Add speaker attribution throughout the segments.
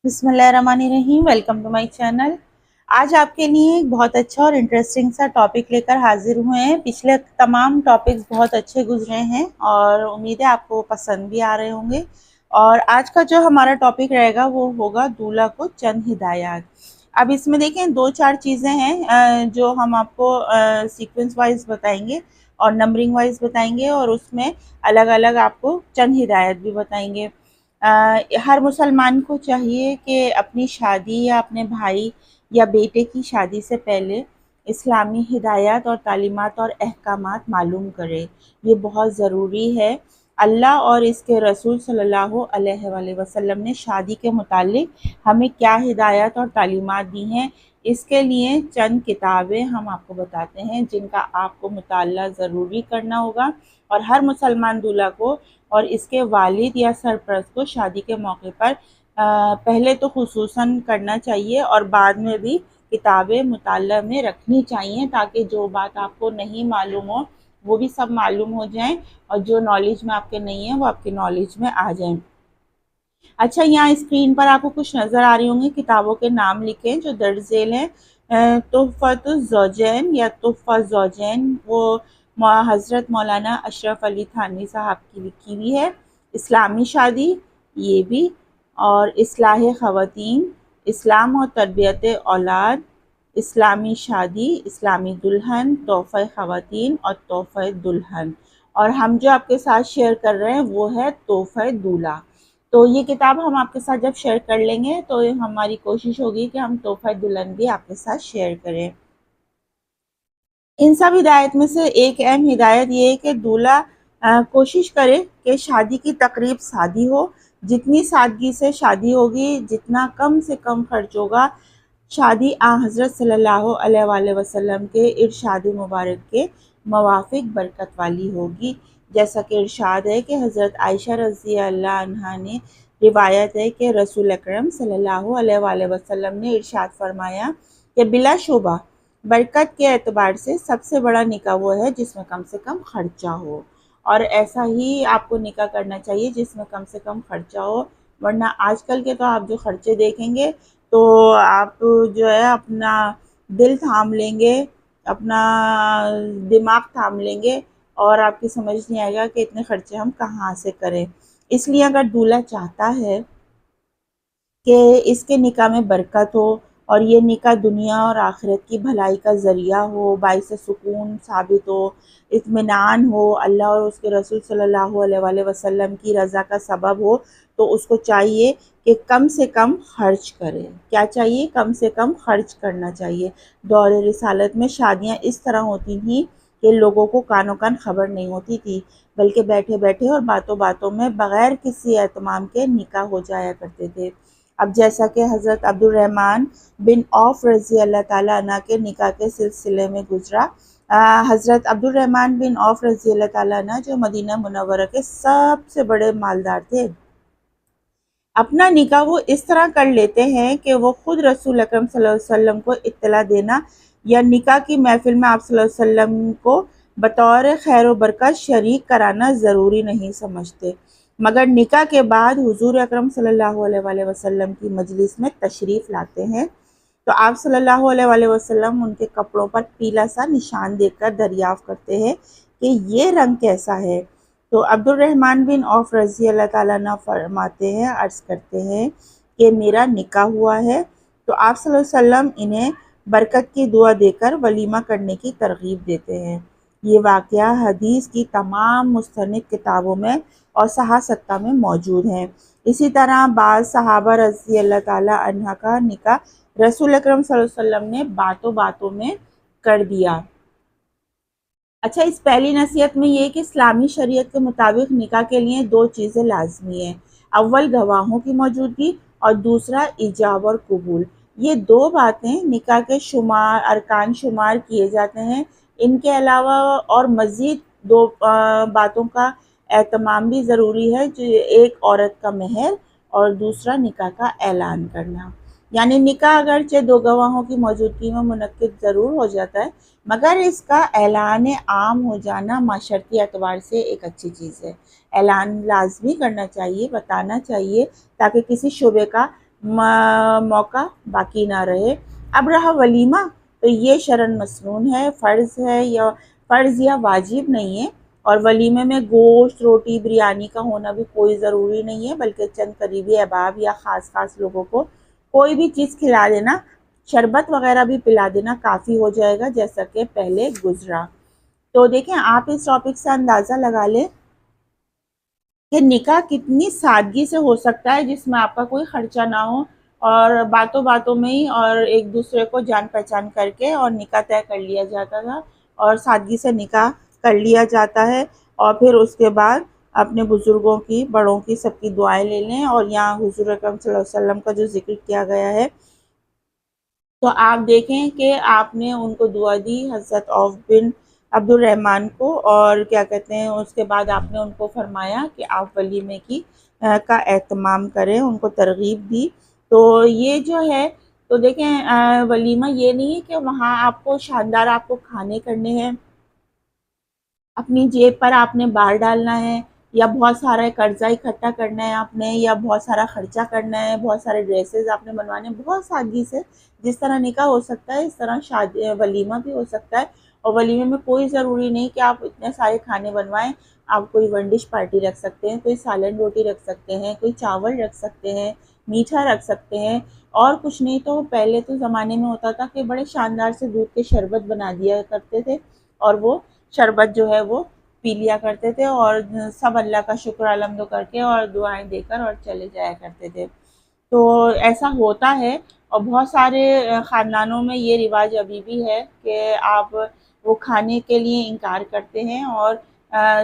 Speaker 1: بسم اللہ الرحمن الرحیم، ویلکم ٹو مائی چینل۔ آج آپ کے لیے ایک بہت اچھا اور انٹرسٹنگ سا ٹاپک لے کر حاضر ہوئے ہیں۔ پچھلے تمام ٹاپکس بہت اچھے گزرے ہیں اور امید ہے آپ کو پسند بھی آ رہے ہوں گے۔ اور آج کا جو ہمارا ٹاپک رہے گا وہ ہوگا دولہا کو چند ہدایات۔ اب اس میں دیکھیں 2-4 چیزیں ہیں جو ہم آپ کو سیکوینس وائز بتائیں گے اور نمبرنگ وائز بتائیں گے، اور اس میں الگ الگ آپ کو چند ہدایت بھی بتائیں گے۔ ہر مسلمان کو چاہیے کہ اپنی شادی یا اپنے بھائی یا بیٹے کی شادی سے پہلے اسلامی ہدایات اور تعلیمات اور احکامات معلوم کرے۔ یہ بہت ضروری ہے۔ اللہ اور اس کے رسول صلی اللہ علیہ وآلہ وسلم نے شادی کے متعلق ہمیں کیا ہدایات اور تعلیمات دی ہیں، اس کے لیے چند کتابیں ہم آپ کو بتاتے ہیں جن کا آپ کو مطالعہ ضروری کرنا ہوگا، اور ہر مسلمان دولہا کو اور اس کے والد یا سرپرست کو شادی کے موقع پر پہلے تو خصوصاً کرنا چاہیے اور بعد میں بھی کتابیں مطالعہ میں رکھنی چاہیے، تاکہ جو بات آپ کو نہیں معلوم ہو وہ بھی سب معلوم ہو جائیں، اور جو نالج میں آپ کے نہیں ہیں وہ آپ کے نالج میں آ جائیں۔ اچھا، یہاں اسکرین پر آپ کو کچھ نظر آ رہی ہوں گی، کتابوں کے نام لکھیں جو درج ذیل ہیں۔ تحفۃ الزوجین یا تحفہ الزوجین، وہ حضرت مولانا اشرف علی تھانوی صاحب کی لکھی ہوئی ہے۔ اسلامی شادی، یہ بھی، اور اصلاح خواتین، اسلام اور تربیت اولاد، اسلامی شادی، اسلامی دلہن، تحفہ خواتین اور تحفہ دلہن، اور ہم جو آپ کے ساتھ شیئر کر رہے ہیں وہ ہے تحفہ دولہا۔ تو یہ کتاب ہم آپ کے ساتھ جب شیئر کر لیں گے تو ہماری کوشش ہوگی کہ ہم تحفہ دلہن بھی آپ کے ساتھ شیئر کریں۔ ان سب ہدایت میں سے ایک اہم ہدایت یہ ہے کہ دولہا کوشش کرے کہ شادی کی تقریب سادی ہو۔ جتنی سادگی سے شادی ہوگی، جتنا کم سے کم خرچ ہوگا، شادی حضرت صلی اللہ علیہ وآلہ وسلم کے ارشاد مبارک کے موافق برکت والی ہوگی۔ جیسا کہ ارشاد ہے کہ حضرت عائشہ رضی اللہ عنہا نے روایت ہے کہ رسول اکرم صلی اللہ علیہ وآلہ وسلم نے ارشاد فرمایا کہ بلا شبہ برکت کے اعتبار سے سب سے بڑا نکاح وہ ہے جس میں کم سے کم خرچہ ہو، اور ایسا ہی آپ کو نکاح کرنا چاہیے جس میں کم سے کم خرچہ ہو، ورنہ آج کل کے تو آپ جو خرچے دیکھیں گے تو آپ جو ہے اپنا دل تھام لیں گے، اپنا دماغ تھام لیں گے، اور آپ کی سمجھ نہیں آئے گا کہ اتنے خرچے ہم کہاں سے کریں۔ اس لیے اگر دولہا چاہتا ہے کہ اس کے نکاح میں برکت ہو اور یہ نکاح دنیا اور آخرت کی بھلائی کا ذریعہ ہو، باعث سکون ثابت ہو، اطمینان ہو، اللہ اور اس کے رسول صلی اللہ علیہ وآلہ وسلم کی رضا کا سبب ہو، تو اس کو چاہیے کہ کم سے کم خرچ کرے۔ کیا چاہیے؟ کم سے کم خرچ کرنا چاہیے۔ دور رسالت میں شادیاں اس طرح ہوتی تھیں کہ لوگوں کو کانوں کان خبر نہیں ہوتی تھی، بلکہ بیٹھے بیٹھے اور باتوں باتوں میں بغیر کسی اہتمام کے نکاح ہو جایا کرتے تھے۔ اب جیسا کہ حضرت عبد الرحمن بن عوف رضی اللہ تعالیٰ عنہ کے نکاح کے سلسلے میں گزرا۔ حضرت عبد الرحمن بن عوف رضی اللہ تعالیٰ عنہ جو مدینہ منورہ کے سب سے بڑے مالدار تھے، اپنا نکاح وہ اس طرح کر لیتے ہیں کہ وہ خود رسول اکرم صلی اللہ علیہ وسلم کو اطلاع دینا یا نکاح کی محفل میں آپ صلی اللہ علیہ وسلم کو بطور خیر و برکت شریک کرانا ضروری نہیں سمجھتے، مگر نکاح کے بعد حضور اکرم صلی اللہ علیہ وآلہ وسلم کی مجلس میں تشریف لاتے ہیں تو آپ صلی اللہ علیہ وآلہ وسلم ان کے کپڑوں پر پیلا سا نشان دیکھ کر دریافت کرتے ہیں کہ یہ رنگ کیسا ہے، تو عبد الرحمن بن عوف رضی اللہ تعالیٰ عنہ فرماتے ہیں، عرض کرتے ہیں کہ میرا نکاح ہوا ہے، تو آپ صلی اللہ علیہ وسلم انہیں برکت کی دعا دے کر ولیمہ کرنے کی ترغیب دیتے ہیں۔ یہ واقعہ حدیث کی تمام مستند کتابوں میں اور صحاح ستہ میں موجود ہیں۔ اسی طرح بعض صحابہ رضی اللہ تعالیٰ عنہ کا نکاح رسول اکرم صلی اللہ علیہ وسلم نے باتوں باتوں میں کر دیا۔ اچھا، اس پہلی نصیحت میں یہ کہ اسلامی شریعت کے مطابق نکاح کے لیے 2 چیزیں لازمی ہیں، اول گواہوں کی موجودگی اور دوسرا ایجاب اور قبول۔ یہ 2 باتیں نکاح کے ارکان شمار کیے جاتے ہیں۔ ان کے علاوہ اور مزید 2 باتوں کا اہتمام بھی ضروری ہے، جو ایک عورت کا مہر اور دوسرا نکاح کا اعلان کرنا۔ یعنی نکاح اگرچہ 2 گواہوں کی موجودگی میں منعقد ضرور ہو جاتا ہے، مگر اس کا اعلان عام ہو جانا معاشرتی اعتبار سے ایک اچھی چیز ہے۔ اعلان لازمی کرنا چاہیے، بتانا چاہیے، تاکہ کسی شبے کا موقع باقی نہ رہے۔ اب رہا ولیمہ، تو یہ شرعاً مسنون ہے، فرض یا واجب نہیں ہے، اور ولیمے میں گوشت، روٹی، بریانی کا ہونا بھی کوئی ضروری نہیں ہے، بلکہ چند قریبی احباب یا خاص لوگوں کو کوئی بھی چیز کھلا دینا، شربت وغیرہ بھی پلا دینا کافی ہو جائے گا، جیسا کہ پہلے گزرا۔ تو دیکھیں آپ اس ٹاپک سے اندازہ لگا لیں کہ نکاح کتنی سادگی سے ہو سکتا ہے، جس میں آپ کا کوئی خرچہ نہ ہو، اور باتوں باتوں میں ہی اور ایک دوسرے کو جان پہچان کر کے اور نکاح طے کر لیا جاتا تھا، اور سادگی سے نکاح کر لیا جاتا ہے، اور پھر اس کے بعد اپنے بزرگوں کی، بڑوں کی، سب کی دعائیں لے لیں، اور یہاں حضور اکرم صلی اللہ علیہ وسلم کا جو ذکر کیا گیا ہے، تو آپ دیکھیں کہ آپ نے ان کو دعا دی، حضرت عوف بن عبد الرحمن کو، اور کیا کہتے ہیں اس کے بعد آپ نے ان کو فرمایا کہ آپ ولیمے کا اہتمام کریں، ان کو ترغیب دی۔ تو یہ جو ہے، تو دیکھیں ولیمہ یہ نہیں ہے کہ وہاں آپ کو شاندار آپ کو کھانے کرنے ہیں، اپنی جیب پر آپ نے بار ڈالنا ہے، یا بہت سارا قرضہ اکٹھا کرنا ہے آپ نے، یا بہت سارا خرچہ کرنا ہے، بہت سارے ڈریسز آپ نے بنوانے ہیں، بہت سادگی سے جس طرح نکاح ہو سکتا ہے اس طرح ولیمہ بھی ہو سکتا ہے۔ اور ولیمے میں کوئی ضروری نہیں کہ آپ اتنے سارے کھانے بنوائیں، آپ کوئی ون ڈش پارٹی رکھ سکتے ہیں، کوئی سالن روٹی رکھ سکتے ہیں، کوئی چاول رکھ سکتے ہیں، میٹھا رکھ سکتے ہیں، اور کچھ نہیں تو پہلے تو زمانے میں ہوتا تھا کہ بڑے شاندار سے دودھ کے شربت بنا دیا کرتے تھے، اور وہ شربت جو ہے وہ پی لیا کرتے تھے، اور سب اللہ کا شکر الحمد کر کے اور دعائیں دے کر اور چلے جایا کرتے تھے۔ تو ایسا ہوتا ہے، اور بہت سارے خاندانوں میں یہ رواج ابھی بھی ہے کہ آپ وہ کھانے کے لیے انکار کرتے ہیں، اور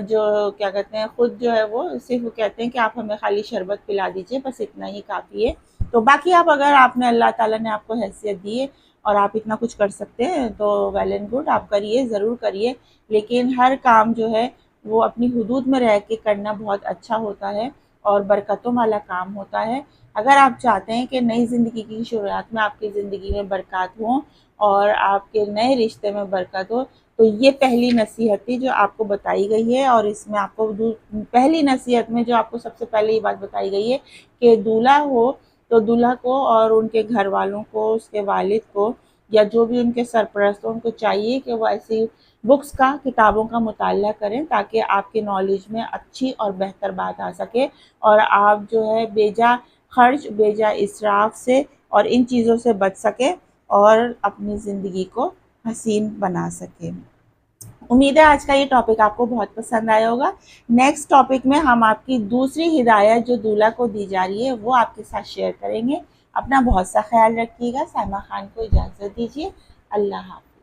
Speaker 1: جو کیا کہتے ہیں خود جو ہے وہ صرف کہتے ہیں کہ آپ ہمیں خالی شربت پلا دیجئے، بس اتنا ہی کافی ہے۔ تو باقی اگر آپ نے اللہ تعالیٰ نے آپ کو حیثیت دی ہے اور آپ اتنا کچھ کر سکتے ہیں تو ویل اینڈ گڈ، آپ کریے، ضرور کریے، لیکن ہر کام جو ہے وہ اپنی حدود میں رہ کے کرنا بہت اچھا ہوتا ہے اور برکتوں والا کام ہوتا ہے۔ اگر آپ چاہتے ہیں کہ نئی زندگی کی شروعات میں آپ کی زندگی میں برکات ہوں اور آپ کے نئے رشتے میں برکت ہو، تو یہ پہلی نصیحت تھی جو آپ کو بتائی گئی ہے، اور اس میں آپ کو پہلی نصیحت میں جو آپ کو سب سے پہلے یہ بات بتائی گئی ہے کہ دولہا ہو تو دولہا کو اور ان کے گھر والوں کو، اس کے والد کو، یا جو بھی ان کے سرپرست ہوں، ان کو چاہیے کہ وہ ایسی بکس کا، کتابوں کا مطالعہ کریں تاکہ آپ کے نالج میں اچھی اور بہتر بات آ سکے، اور آپ جو ہے بیجا خرچ، بیجا اسراف سے اور ان چیزوں سے بچ سکے اور اپنی زندگی کو حسین بنا سکے۔ امید ہے آج کا یہ ٹاپک آپ کو بہت پسند آیا ہوگا۔ نیکسٹ ٹاپک میں ہم آپ کی دوسری ہدایت جو دولہا کو دی جا رہی ہے وہ آپ کے ساتھ شیئر کریں گے۔ اپنا بہت سا خیال رکھیے گا۔ سائمہ خان کو اجازت دیجیے۔ اللہ حافظ۔